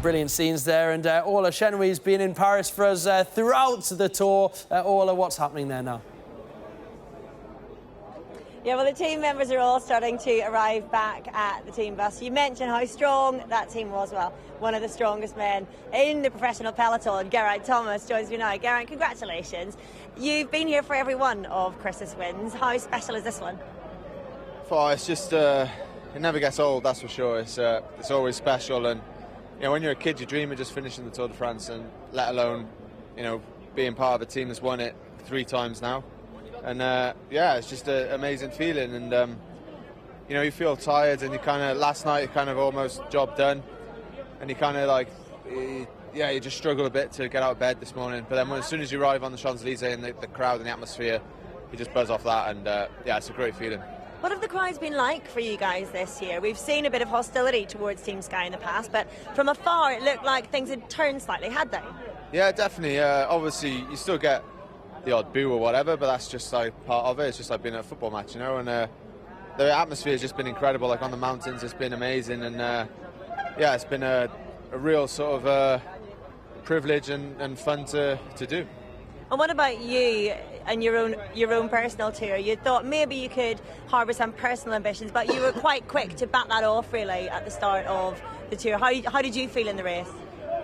Brilliant scenes there, and Orla, Chennaoui's been in Paris for us throughout the tour. Orla, what's happening there now? Yeah, well, the team members are all starting to arrive back at the team bus. You mentioned how strong that team was. Well, one of the strongest men in the professional peloton, Geraint Thomas, joins me now. Geraint, congratulations. You've been here for every one of Chris's wins. How special is this one? Oh, it's just, it never gets old, that's for sure. It's always special, and you know, when you're a kid, you dream of just finishing the Tour de France, and let alone, you know, being part of a team that's won it 3 times now. And yeah, it's just an amazing feeling, and you know, you feel tired, and you kind of, last night you kind of almost job done, and you kind of like, yeah, you just struggle a bit to get out of bed this morning. But then as soon as you arrive on the Champs Elysees and the crowd and the atmosphere, you just buzz off that, and yeah, it's a great feeling. What have the crowds been like for you guys this year? We've seen a bit of hostility towards Team Sky in the past, but from afar it looked like things had turned slightly, had they? Yeah, definitely. Obviously, you still get the odd boo or whatever, but that's just like part of it. It's just like being at a football match, you know. And the atmosphere has just been incredible. Like on the mountains, it's been amazing, and yeah, it's been a real sort of privilege and fun to do. And what about you and your own personal tour? You thought maybe you could harbour some personal ambitions, but you were quite quick to back that off really at the start of the tour. How did you feel in the race?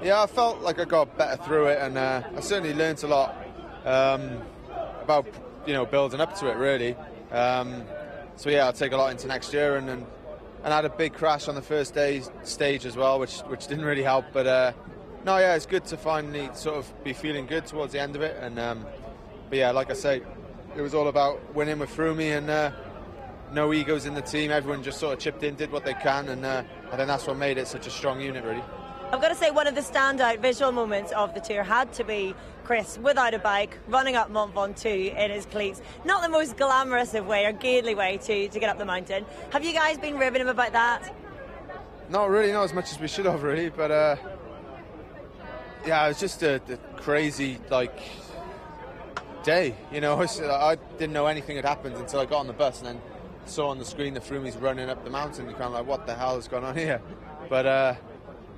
Yeah, I felt like I got better through it, and I certainly learnt a lot about, you know, building up to it really. So yeah, I'll take a lot into next year, and I had a big crash on the first stage as well, which didn't really help, but no, yeah, it's good to finally sort of be feeling good towards the end of it, and but yeah, like I say, it was all about winning with Froome, and no egos in the team. Everyone just sort of chipped in, did what they can, and I think that's what made it such a strong unit, really. I've got to say, one of the standout visual moments of the tour had to be Chris without a bike, running up Mont Ventoux in his cleats. Not the most glamorous of way or gaidly way to get up the mountain. Have you guys been ribbing him about that? Not really, not as much as we should have, really, but yeah, it was just a crazy, like, day, you know. I didn't know anything had happened until I got on the bus and then saw on the screen that Froome's running up the mountain. You're kind of like, what the hell is going on here? But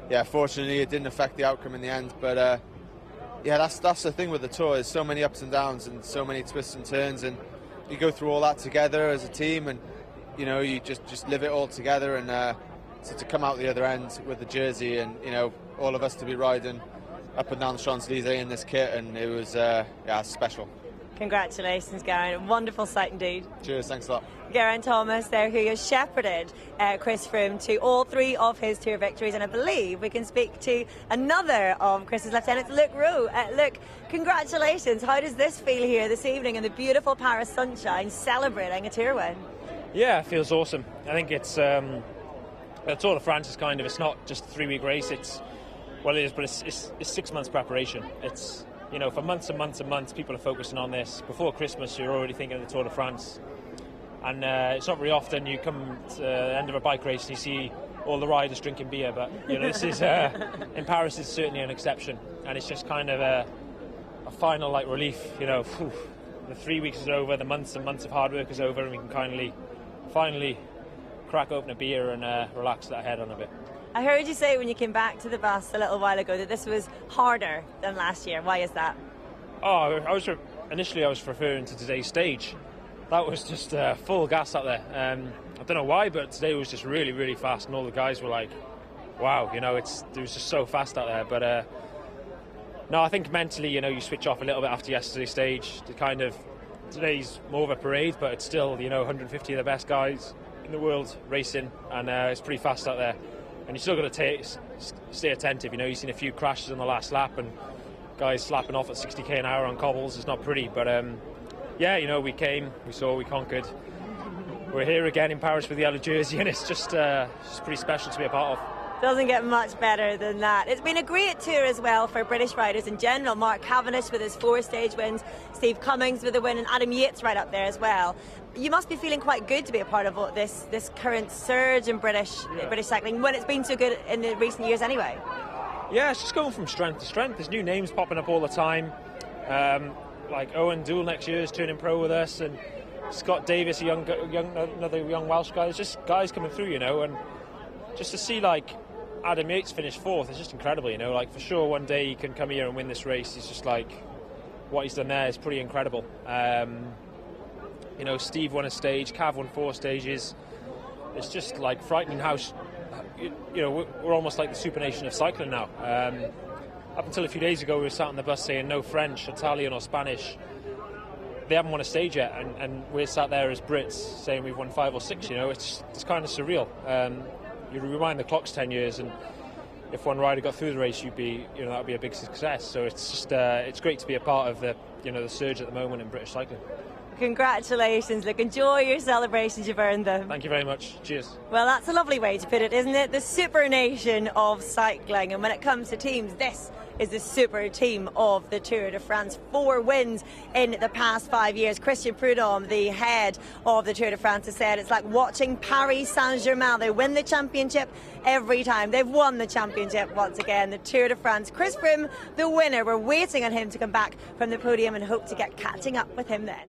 yeah, fortunately it didn't affect the outcome in the end. But yeah, that's the thing with the tour, is so many ups and downs and so many twists and turns, and you go through all that together as a team, and you know, you just live it all together, and so to come out the other end with the jersey, and you know, all of us to be riding up and down the Champs Elysees in this kit, and it was yeah, special. Congratulations, Geraint. Wonderful sight indeed. Cheers, thanks a lot. Geraint Thomas there, who has shepherded Chris Froome to all 3 of his tour victories, and I believe we can speak to another of Chris's lieutenants, Rowe. Luke, congratulations. How does this feel here this evening in the beautiful Paris sunshine, celebrating a tour win? Yeah, it feels awesome. I think it's the Tour de France is kind of, it's not just a 3-week race. Well, it is, but it's 6 months preparation. It's, you know, for months and months and months, people are focusing on this. Before Christmas, you're already thinking of the Tour de France. And it's not very often you come to the end of a bike race and you see all the riders drinking beer. But, you know, this is, in Paris, it's certainly an exception. And it's just kind of a final, like, relief, you know. Whew, the 3 weeks is over, the months and months of hard work is over, and we can finally crack open a beer and relax that head on a bit. I heard you say when you came back to the bus a little while ago that this was harder than last year. Why is that? Oh, initially I was referring to today's stage. That was just full gas out there. I don't know why, but today was just really, really fast, and all the guys were like, wow, you know, it was just so fast out there. But no, I think mentally, you know, you switch off a little bit after yesterday's stage. Today's more of a parade, but it's still, you know, 150 of the best guys in the world racing, and it's pretty fast out there. And you still got to stay attentive. You know, you've seen a few crashes on the last lap, and guys slapping off at 60k an hour on cobbles. It's not pretty, but yeah, you know, we came, we saw, we conquered. We're here again in Paris with the yellow jersey, and it's just pretty special to be a part of. Doesn't get much better than that. It's been a great tour as well for British riders in general. Mark Cavendish with his 4 stage wins, Steve Cummings with a win, and Adam Yates right up there as well. You must be feeling quite good to be a part of this current surge in British cycling, when it's been so good in the recent years anyway. Yeah, it's just going from strength to strength. There's new names popping up all the time. Like Owen Doull next year is turning pro with us, and Scott Davis, another young Welsh guy. There's just guys coming through, you know, and just to see, like, Adam Yates finished 4th. It's just incredible, you know. Like, for sure, one day he can come here and win this race. It's just like what he's done there is pretty incredible. You know, Steve won a stage, Cav won 4 stages. It's just like frightening how, you know, we're almost like the super nation of cycling now. Up until a few days ago, we were sat on the bus saying no French, Italian or Spanish. They haven't won a stage yet, and we're sat there as Brits saying we've won 5 or 6. You know, it's kind of surreal. You rewind the clocks 10 years, and if one rider got through the race, that would be a big success. So it's just it's great to be a part of the surge at the moment in British cycling. Congratulations. Look, enjoy your celebrations. You've earned them. Thank you very much. Cheers. Well, that's a lovely way to put it, isn't it? The super nation of cycling. And when it comes to teams, this is the super team of the Tour de France. 4 wins in the past 5 years. Christian Prudhomme, the head of the Tour de France, has said it's like watching Paris Saint-Germain. They win the championship every time. They've won the championship once again. The Tour de France. Chris Froome, the winner. We're waiting on him to come back from the podium and hope to get catching up with him then.